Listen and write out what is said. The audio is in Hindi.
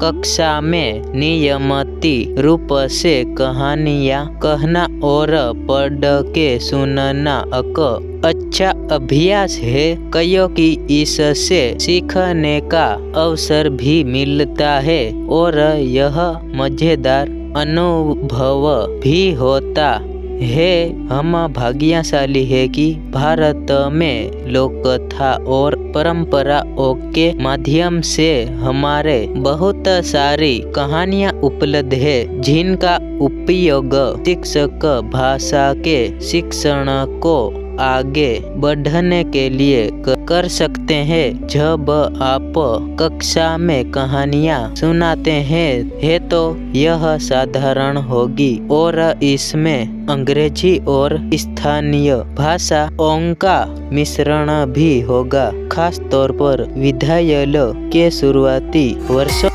कक्षा में नियमित रूप से कहानियाँ कहना और पढ़ के सुनना एक अच्छा अभ्यास है, क्योंकि इससे सीखने का अवसर भी मिलता है और यह मजेदार अनुभव भी होता है। हम भाग्यशाली है कि भारत में लोककथा और परंपराओं के माध्यम से हमारे बहुत सारी कहानियाँ उपलब्ध है, जिनका उपयोग शिक्षक भाषा के शिक्षण को आगे बढ़ने के लिए कर सकते हैं। जब आप कक्षा में कहानियाँ सुनाते हैं तो यह साधारण होगी और इसमें अंग्रेजी और स्थानीय भाषाओं का मिश्रण भी होगा, खास तौर पर विद्यालय के शुरुआती वर्षों